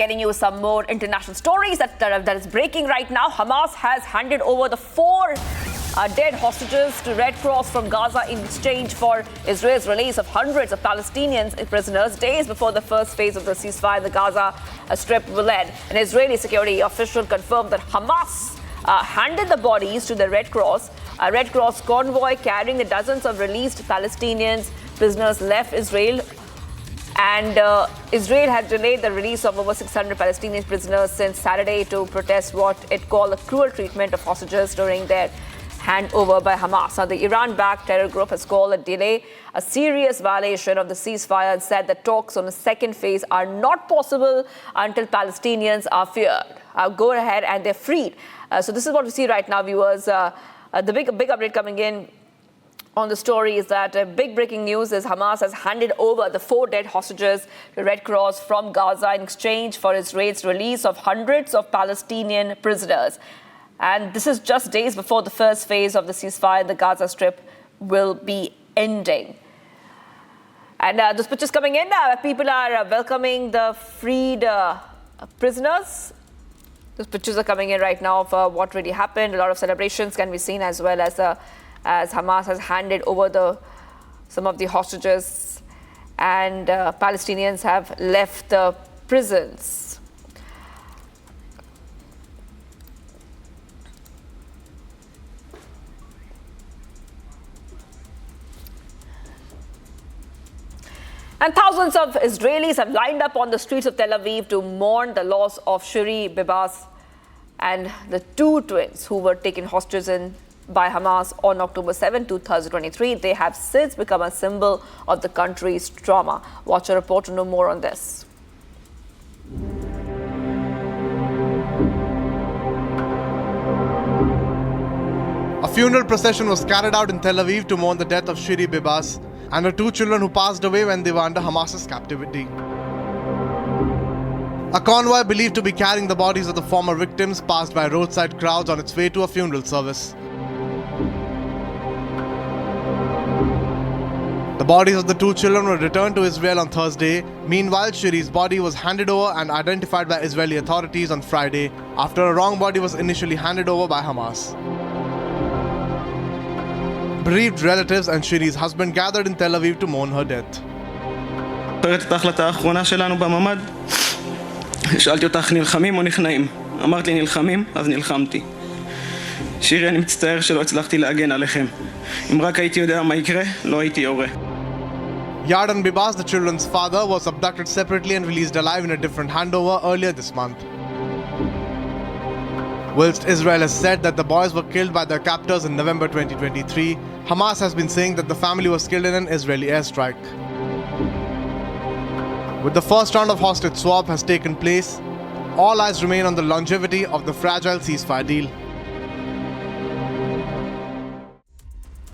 getting you some more international stories that is breaking right now. Hamas has handed over the 4 dead hostages to Red Cross from Gaza in exchange for Israel's release of hundreds of Palestinians prisoners days before the first phase of the ceasefire in the Gaza Strip will end. An Israeli security official confirmed that Hamas handed the bodies to the Red Cross. A Red Cross convoy carrying the dozens of released Palestinians prisoners left Israel. And Israel had delayed the release of over 600 Palestinian prisoners since Saturday to protest what it called the cruel treatment of hostages during their handover by Hamas. Now, the Iran-backed terror group has called the delay a serious violation of the ceasefire and said that talks on the second phase are not possible until Palestinians are go ahead and they're freed. So this is what we see right now, viewers. The big update coming in on the story is that big breaking news is Hamas has handed over the 4 dead hostages to Red Cross from Gaza in exchange for Israel's release of hundreds of Palestinian prisoners. And this is just days before the first phase of the ceasefire in the Gaza Strip will be ending. And those pictures coming in, people are welcoming the freed prisoners. Those pictures are coming in right now of what really happened. A lot of celebrations can be seen, as well as Hamas has handed over some of the hostages, and Palestinians have left the prisons. And thousands of Israelis have lined up on the streets of Tel Aviv to mourn the loss of Shiri Bibas and the 2 twins who were taken hostage by Hamas on October 7, 2023. They have since become a symbol of the country's trauma. Watch a report to know more on this. A funeral procession was carried out in Tel Aviv to mourn the death of Shiri Bibas and her 2 children who passed away when they were under Hamas's captivity. A convoy believed to be carrying the bodies of the former victims passed by roadside crowds on its way to a funeral service. The bodies of the 2 children were returned to Israel on Thursday. Meanwhile, Shiri's body was handed over and identified by Israeli authorities on Friday after a wrong body was initially handed over by Hamas. Bereaved relatives and Shiri's husband gathered in Tel Aviv to mourn her death. את ההחלטה האחרונה שלנו בממ"ד, שאלתי אותך נלחמים או נכנעים? אמרת לי נלחמים, אז נלחמתי. שירי, אני מצטער שלא הצלחתי להגן עליכם. אם רק הייתי יודע מה יקרה, לא הייתי יורה. Yarden Bibas, the children's father, was abducted separately and released alive in a different handover earlier this month. Whilst Israel has said that the boys were killed by their captors in November 2023, Hamas has been saying that the family was killed in an Israeli airstrike. With the first round of hostage swap has taken place, all eyes remain on the longevity of the fragile ceasefire deal.